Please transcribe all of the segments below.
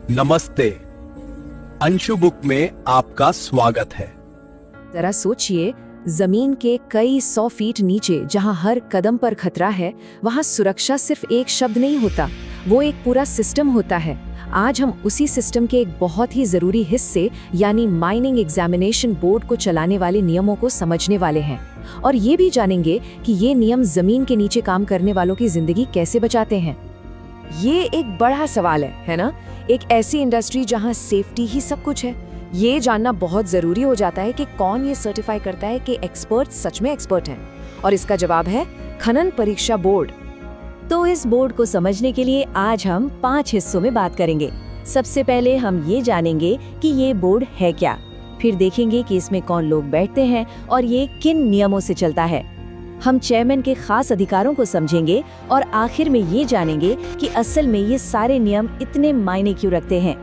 नमस्ते। अंशु बुक में आपका स्वागत है। जरा सोचिए, जमीन के कई 100 फीट नीचे जहां हर कदम पर खतरा है, वहां सुरक्षा सिर्फ एक शब्द नहीं होता, वो एक पूरा सिस्टम होता है। आज हम उसी सिस्टम के एक बहुत ही जरूरी हिस्से यानी माइनिंग एग्जामिनेशन बोर्ड को चलाने वाले नियमों को समझने वाले हैं और ये भी जानेंगे कि ये नियम जमीन के नीचे काम करने वालों की जिंदगी कैसे बचाते हैं। ये एक बड़ा सवाल है ना? एक ऐसी इंडस्ट्री जहां सेफ्टी ही सब कुछ है। ये जानना बहुत जरूरी हो जाता है कि कौन ये सर्टिफाई करता है कि एक्सपर्ट सच में एक्सपर्ट हैं। और इसका जवाब है खनन परीक्षा बोर्ड। तो इस बोर्ड को समझने के लिए आज हम 5 हिस्सों में बात करेंगे। सबसे पहले हम ये जानेंगे कि ये बोर्ड है क्या, फिर देखेंगे कि इसमें कौन लोग बैठते हैं और ये किन नियमों से चलता है। हम चेयरमैन के खास अधिकारों को समझेंगे और आखिर में ये जानेंगे कि असल में ये सारे नियम इतने मायने क्यों रखते हैं।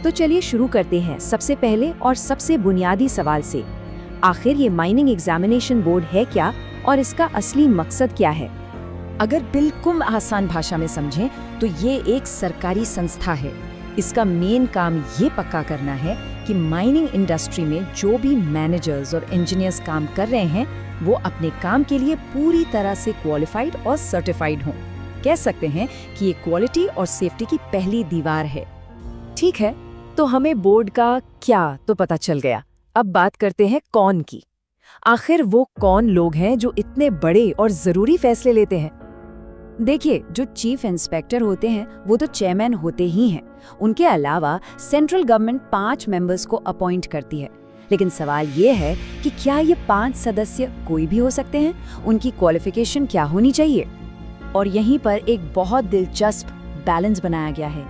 तो चलिए शुरू करते हैं सबसे पहले और सबसे बुनियादी सवाल से। आखिर ये माइनिंग एग्जामिनेशन बोर्ड है क्या और इसका असली मकसद क्या है? अगर बिल्कुल आसान भाषा में समझें तो ये एक सरकारी संस्था है। इसका मेन काम ये पक्का करना है कि माइनिंग इंडस्ट्री में जो भी मैनेजर्स और इंजीनियर्स काम कर रहे हैं वो अपने काम के लिए पूरी तरह से क्वालिफाइड और सर्टिफाइड हों। कह सकते हैं कि ये क्वालिटी और सेफ्टी की पहली दीवार है। ठीक है, तो हमें बोर्ड का क्या तो पता चल गया। अब बात करते हैं कौन की। आखिर वो कौन लोग हैं जो इतने बड़े और जरूरी फैसले लेते हैं? देखिए, जो चीफ इंस्पेक्टर होते हैं वो तो चेयरमैन होते ही हैं। उनके अलावा सेंट्रल गवर्नमेंट 5 मेंबर्स को अपॉइंट करती है। लेकिन सवाल ये है कि क्या ये 5 सदस्य कोई भी हो सकते हैं? उनकी क्वालिफिकेशन क्या होनी चाहिए? और यहीं पर एक बहुत दिलचस्प बैलेंस बनाया गया है।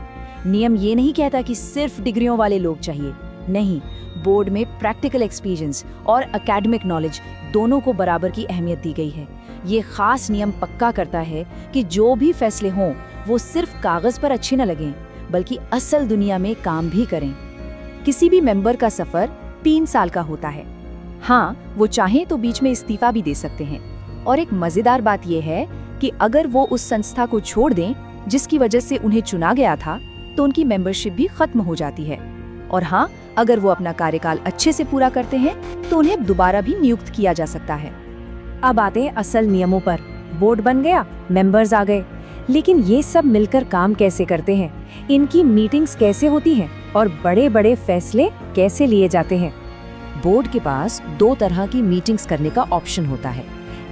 नियम ये नहीं कहता कि सिर्फ डिग्रियों वाले लोग चाहिए। नहीं, बोर्ड में प्रैक्टिकल एक्सपीरियंस और एकेडमिक नॉलेज दोनों को बराबर की अहमियत दी गई है। ये खास नियम पक्का करता है कि जो भी फैसले हों वो सिर्फ कागज पर अच्छे न लगें बल्कि असल दुनिया में काम भी करें। किसी भी मेंबर का सफर 3 साल का होता है। हाँ, वो चाहें तो बीच में इस्तीफा भी दे सकते हैं। और एक मजेदार बात यह है कि अगर वो उस संस्था को छोड़ दें जिसकी वजह से उन्हें चुना गया था तो उनकी मेंबरशिप भी खत्म हो जाती है। और हाँ, अगर वो अपना कार्यकाल अच्छे से पूरा करते हैं तो उन्हें दोबारा भी नियुक्त किया जा सकता है। अब आते हैं असल नियमों पर। बोर्ड बन गया, मेंबर्स आ गए, लेकिन ये सब मिलकर काम कैसे करते हैं? इनकी मीटिंग्स कैसे होती हैं और बड़े बड़े फैसले कैसे लिए जाते हैं? बोर्ड के पास 2 तरह की मीटिंग्स करने का ऑप्शन होता है।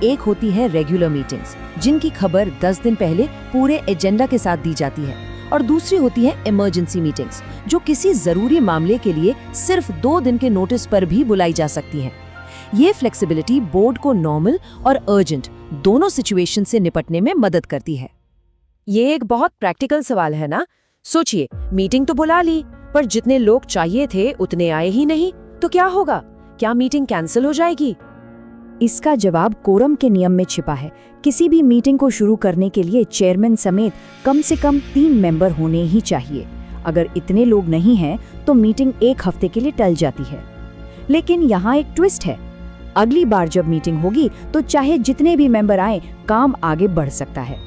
एक होती है रेगुलर मीटिंग्स, जिनकी खबर 10 दिन पहले पूरे एजेंडा के साथ दी जाती है, और दूसरी होती है इमरजेंसी मीटिंग्स, जो किसी जरूरी मामले के लिए सिर्फ 2 दिन के नोटिस पर भी बुलाई जा सकती है। ये फ्लेक्सिबिलिटी बोर्ड को नॉर्मल और अर्जेंट दोनों सिचुएशन से निपटने में मदद करती है। ये एक बहुत प्रैक्टिकल सवाल है ना? सोचिए, मीटिंग तो बुला ली पर जितने लोग चाहिए थे उतने आए ही नहीं, तो क्या होगा? क्या मीटिंग कैंसिल हो जाएगी? इसका जवाब कोरम के नियम में छिपा है। किसी भी मीटिंग को शुरू करने के लिए चेयरमैन समेत कम से कम 3 मेंबर होने ही चाहिए। अगर इतने लोग नहीं हैं तो मीटिंग 1 हफ्ते के लिए टल जाती है। लेकिन यहाँ एक ट्विस्ट है। अगली बार जब मीटिंग होगी तो चाहे जितने भी मेंबर आए, काम आगे बढ़ सकता है।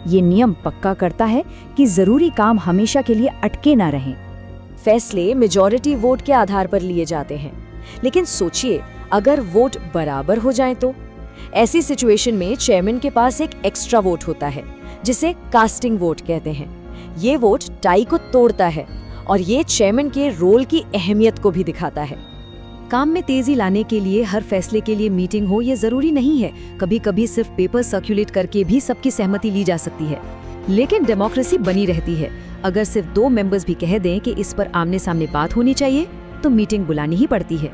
ये नियम पक्का करता है कि जरूरी काम हमेशा के लिए अटके ना रहें। फैसले मेजॉरिटी वोट के आधार पर लिए जाते हैं। लेकिन सोचिए, अगर वोट बराबर हो जाए तो? ऐसी सिचुएशन में चेयरमैन के पास एक एक्स्ट्रा वोट होता है जिसे कास्टिंग वोट कहते हैं। ये वोट टाई को तोड़ता है और ये चेयरमैन के रोल की अहमियत को भी दिखाता है। काम में तेजी लाने के लिए हर फैसले के लिए मीटिंग हो ये जरूरी नहीं है। कभी कभी सिर्फ पेपर सर्कुलेट करके भी सबकी सहमति ली जा सकती है। लेकिन डेमोक्रेसी बनी रहती है। अगर सिर्फ 2 मेंबर्स भी कह दें कि इस पर आमने सामने बात होनी चाहिए तो मीटिंग बुलानी ही पड़ती है।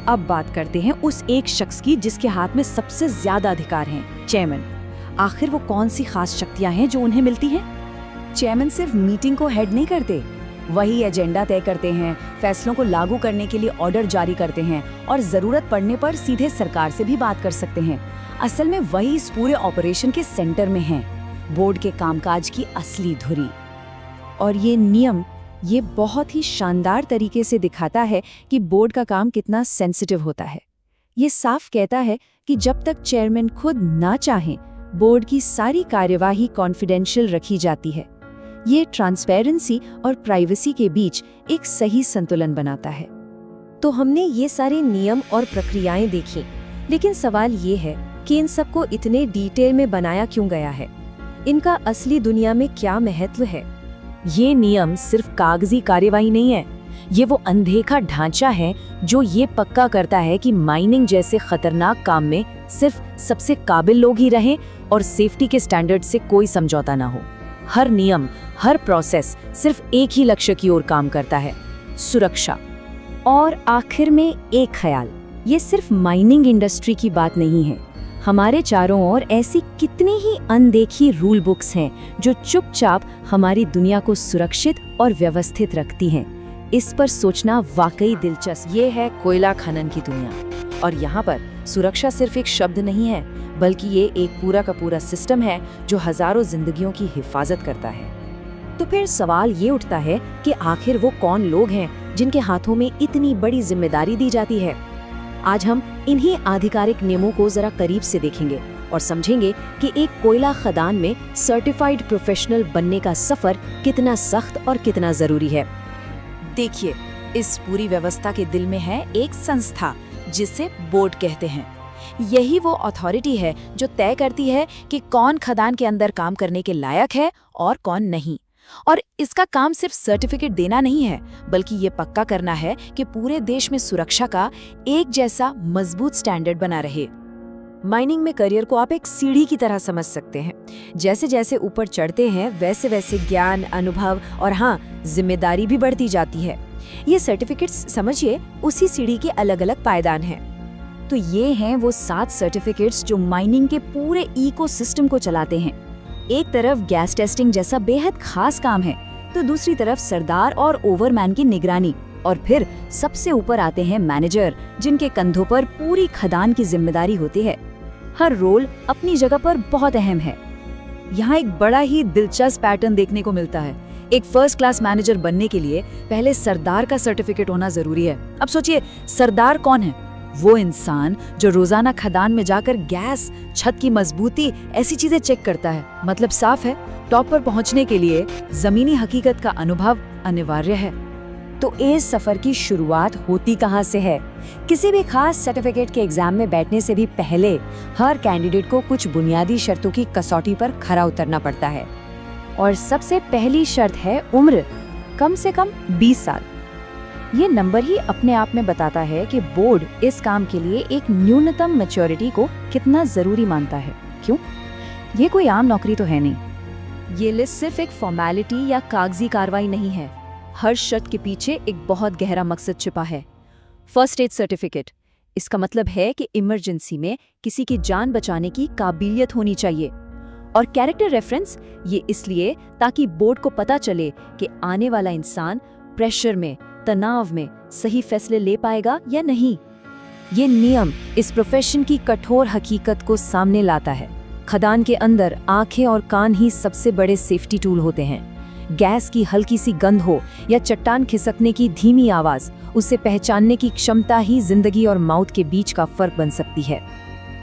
अब बात करते हैं उस एक शख्स की जिसके हाथ में सबसे ज्यादा अधिकार हैं, चेयरमैन। आखिर वो कौन सी खास शक्तियां हैं जो उन्हें मिलती हैं? चेयरमैन सिर्फ मीटिंग को हेड नहीं करते, वही एजेंडा तय करते हैं, फैसलों को लागू करने के लिए ऑर्डर जारी करते हैं और जरूरत पड़ने पर सीधे सरकार से भी बात कर सकते हैं। असल में वही इस पूरे ऑपरेशन के सेंटर में हैं, बोर्ड के कामकाज की असली धुरी। और ये नियम ये बहुत ही शानदार तरीके से दिखाता है कि बोर्ड का काम कितना सेंसिटिव होता है। ये साफ कहता है कि जब तक चेयरमैन खुद ना चाहें, बोर्ड की सारी कार्यवाही कॉन्फिडेंशियल रखी जाती है। ये ट्रांसपेरेंसी और प्राइवेसी के बीच एक सही संतुलन बनाता है। तो हमने ये सारे नियम और प्रक्रियाएं देखी, लेकिन सवाल ये है कि इन सबको इतने डिटेल में बनाया क्यों गया है? इनका असली दुनिया में क्या महत्व है? ये नियम सिर्फ कागजी कार्यवाही नहीं है, ये वो अनदेखा ढांचा है जो ये पक्का करता है कि माइनिंग जैसे खतरनाक काम में सिर्फ सबसे काबिल लोग ही रहें और सेफ्टी के स्टैंडर्ड से कोई समझौता ना हो। हर नियम, हर प्रोसेस सिर्फ एक ही लक्ष्य की ओर काम करता है, सुरक्षा। और आखिर में एक ख्याल, ये सिर्फ माइनिंग इंडस्ट्री की बात नहीं है। हमारे चारों ओर ऐसी कितनी ही अनदेखी रूल बुक्स हैं जो चुपचाप हमारी दुनिया को सुरक्षित और व्यवस्थित रखती हैं। इस पर सोचना वाकई दिलचस्प। ये है कोयला खनन की दुनिया, और यहाँ पर सुरक्षा सिर्फ एक शब्द नहीं है, बल्कि ये एक पूरा का पूरा सिस्टम है जो हजारों जिंदगियों की हिफाजत करता है। तो फिर सवाल ये उठता है कि आखिर वो कौन लोग हैं जिनके हाथों में इतनी बड़ी जिम्मेदारी दी जाती है? आज हम इन्हीं आधिकारिक नियमों को जरा करीब से देखेंगे और समझेंगे कि एक कोयला खदान में सर्टिफाइड प्रोफेशनल बनने का सफर कितना सख्त और कितना जरूरी है। देखिए, इस पूरी व्यवस्था के दिल में है एक संस्था जिसे बोर्ड कहते हैं। यही वो अथॉरिटी है जो तय करती है कि कौन खदान के अंदर काम करने के लायक है और कौन नहीं। और इसका काम सिर्फ सर्टिफिकेट देना नहीं है, बल्कि ये पक्का करना है कि पूरे देश में सुरक्षा का एक जैसा मजबूत स्टैंडर्ड बना रहे। माइनिंग में करियर को आप एक सीढ़ी की तरह समझ सकते हैं। जैसे जैसे ऊपर चढ़ते हैं वैसे वैसे ज्ञान, अनुभव और हाँ, जिम्मेदारी भी बढ़ती जाती है। ये सर्टिफिकेट्स समझिए उसी सीढ़ी के अलग अलग पायदान हैं। तो ये हैं वो 7 सर्टिफिकेट्स जो माइनिंग के पूरे इकोसिस्टम को चलाते हैं। एक तरफ गैस टेस्टिंग जैसा बेहद खास काम है, तो दूसरी तरफ सरदार और ओवरमैन की निगरानी, और फिर सबसे ऊपर आते हैं मैनेजर, जिनके कंधों पर पूरी खदान की जिम्मेदारी होती है। हर रोल अपनी जगह पर बहुत अहम है। यहाँ एक बड़ा ही दिलचस्प पैटर्न देखने को मिलता है। एक फर्स्ट क्लास मैनेजर बनने के लिए पहले सरदार का सर्टिफिकेट होना जरूरी है। अब सोचिए, सरदार कौन है? वो इंसान जो रोजाना खदान में जाकर गैस, छत की मजबूती, ऐसी चीजें चेक करता है। मतलब साफ है, टॉप पर पहुंचने के लिए जमीनी हकीकत का अनुभव अनिवार्य है। तो इस सफर की शुरुआत होती कहां से है? किसी भी खास सर्टिफिकेट के एग्जाम में बैठने से भी पहले हर कैंडिडेट को कुछ बुनियादी शर्तों की कसौटी पर खरा उतरना पड़ता है। और सबसे पहली शर्त है उम्र, कम से कम 20 साल। ये नंबर ही अपने आप में बताता है कि बोर्ड इस काम के लिए एक न्यूनतम मैच्योरिटी को कितना जरूरी मानता है। क्यों? ये कोई आम नौकरी तो है नहीं। ये लिस्ट सिर्फ एक फॉर्मेलिटी या कागजी कार्रवाई नहीं है। हर शर्त के पीछे एक बहुत गहरा मकसद छिपा है। फर्स्ट एड सर्टिफिकेट, इसका मतलब है कि इमरजेंसी में किसी की जान बचाने की काबिलियत होनी चाहिए। और कैरेक्टर रेफरेंस, ये इसलिए ताकि बोर्ड को पता चले कि आने वाला इंसान प्रेशर में, तनाव में सही फैसले ले पाएगा या नहीं। ये नियम इस प्रोफेशन की कठोर हकीकत को सामने लाता है। खदान के अंदर आंखें और कान ही सबसे बड़े सेफ्टी टूल होते हैं। गैस की हल्की सी गंध हो या चट्टान खिसकने की धीमी आवाज, उसे पहचानने की क्षमता ही जिंदगी और मौत के बीच का फर्क बन सकती है।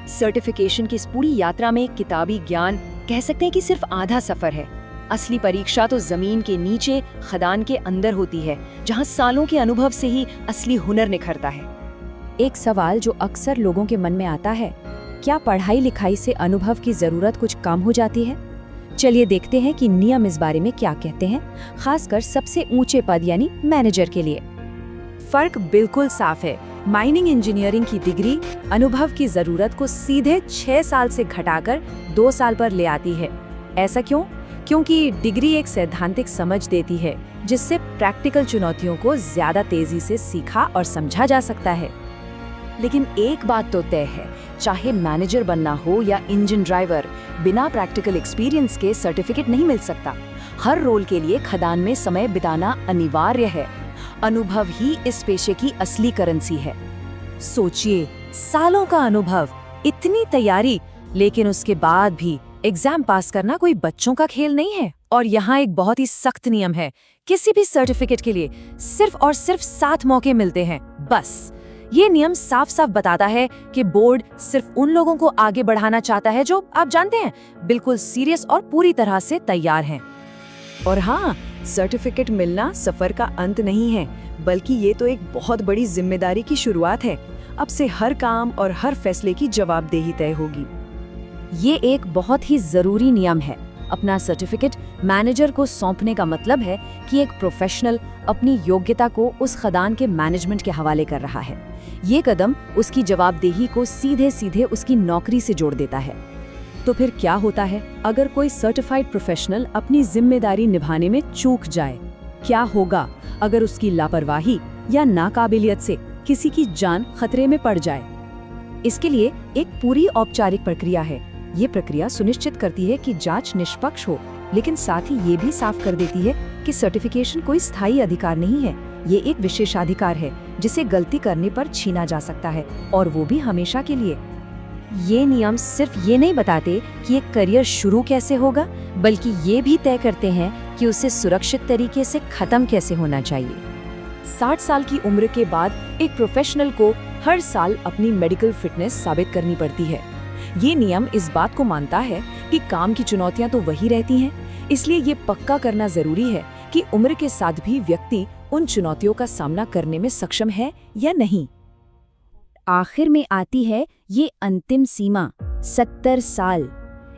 सर्टिफिकेशन की इस पूरी यात्रा में किताबी ज्ञान कह सकते हैं कि सिर्फ आधा सफर है। असली परीक्षा तो जमीन के नीचे खदान के अंदर होती है, जहां सालों के अनुभव से ही असली हुनर निखरता है। एक सवाल जो अक्सर लोगों के मन में आता है, क्या पढ़ाई लिखाई से अनुभव की जरूरत कुछ कम हो जाती है? चलिए देखते हैं कि नियम इस बारे में क्या कहते हैं, खासकर सबसे ऊंचे पद यानी मैनेजर के लिए। फर्क बिल्कुल साफ है। माइनिंग इंजीनियरिंग की डिग्री अनुभव की जरूरत को सीधे 6 साल से घटाकर 2 साल पर ले आती है। ऐसा क्यों? क्योंकि डिग्री एक सैद्धांतिक समझ देती है जिससे प्रैक्टिकल चुनौतियों को ज्यादा तेजी से सीखा और समझा जा सकता है। लेकिन एक बात तो तय है, चाहे मैनेजर बनना हो या इंजन ड्राइवर, बिना प्रैक्टिकल एक्सपीरियंस के सर्टिफिकेट नहीं मिल सकता। हर रोल के लिए खदान में समय बिताना अनिवार्य है। अनुभव ही इस पेशे की असली करेंसी है। सोचिए, सालों का अनुभव, इतनी तैयारी, लेकिन उसके बाद भी एग्जाम पास करना कोई बच्चों का खेल नहीं है। और यहाँ एक बहुत ही सख्त नियम है, किसी भी सर्टिफिकेट के लिए सिर्फ और सिर्फ 7 मौके मिलते हैं बस। ये नियम साफ साफ बताता है कि बोर्ड सिर्फ उन लोगों को आगे बढ़ाना चाहता है जो, आप जानते हैं, बिल्कुल सीरियस और पूरी तरह से तैयार हैं। और हाँ, सर्टिफिकेट मिलना सफर का अंत नहीं है, बल्कि ये तो एक बहुत बड़ी जिम्मेदारी की शुरुआत है। अब से हर काम और हर फैसले की जवाबदेही तय होगी। ये एक बहुत ही जरूरी नियम है। अपना सर्टिफिकेट मैनेजर को सौंपने का मतलब है कि एक प्रोफेशनल अपनी योग्यता को उस खदान के मैनेजमेंट के हवाले कर रहा है। ये कदम उसकी जवाबदेही को सीधे सीधे उसकी नौकरी से जोड़ देता है। तो फिर क्या होता है अगर कोई सर्टिफाइड प्रोफेशनल अपनी जिम्मेदारी निभाने में चूक जाए? क्या होगा अगर उसकी लापरवाही या नाकाबिलियत से किसी की जान खतरे में पड़ जाए? इसके लिए एक पूरी औपचारिक प्रक्रिया है। ये प्रक्रिया सुनिश्चित करती है कि जांच निष्पक्ष हो, लेकिन साथ ही ये भी साफ कर देती है कि सर्टिफिकेशन कोई स्थायी अधिकार नहीं है। ये एक विशेषाधिकार है जिसे गलती करने पर छीना जा सकता है, और वो भी हमेशा के लिए। ये नियम सिर्फ ये नहीं बताते कि एक करियर शुरू कैसे होगा, बल्कि ये भी तय करते हैं कि उसे सुरक्षित तरीके से खत्म कैसे होना चाहिए। 60 साल की उम्र के बाद एक प्रोफेशनल को हर साल अपनी मेडिकल फिटनेस साबित करनी पड़ती है। ये नियम इस बात को मानता है कि काम की चुनौतियां तो वही रहती हैं, इसलिए ये पक्का करना जरूरी है कि उम्र के साथ भी व्यक्ति उन चुनौतियों का सामना करने में सक्षम है या नहीं। आखिर में आती है ये अंतिम सीमा, 70 साल।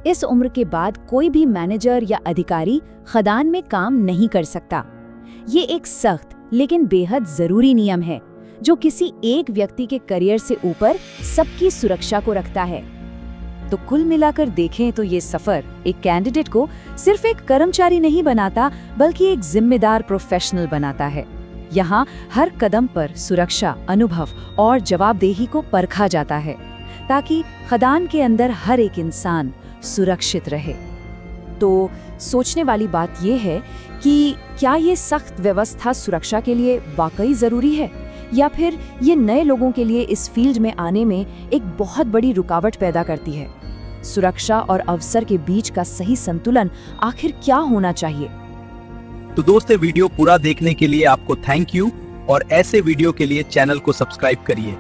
इस उम्र के बाद कोई भी मैनेजर या अधिकारी खदान में काम नहीं कर सकता। ये एक सख्त लेकिन बेहद जरूरी नियम है जो किसी एक व्यक्ति के करियर से ऊपर सबकी सुरक्षा को रखता है। तो कुल मिलाकर देखें तो ये सफर एक कैंडिडेट को सिर्फ एक कर्मचारी नहीं बनाता, बल्कि एक जिम्मेदार प्रोफेशनल बनाता है। यहाँ हर कदम पर सुरक्षा, अनुभव और जवाबदेही को परखा जाता है, ताकि खदान के अंदर हर एक इंसान सुरक्षित रहे। तो सोचने वाली बात यह है कि क्या ये सख्त व्यवस्था सुरक्षा के लिए वाकई जरूरी है, या फिर ये नए लोगों के लिए इस फील्ड में आने में एक बहुत बड़ी रुकावट पैदा करती है? सुरक्षा और अवसर के बीच का सही संतुलन आखिर क्या होना चाहिए? तो दोस्तों, वीडियो पूरा देखने के लिए आपको थैंक यू, और ऐसे वीडियो के लिए चैनल को सब्सक्राइब करिए।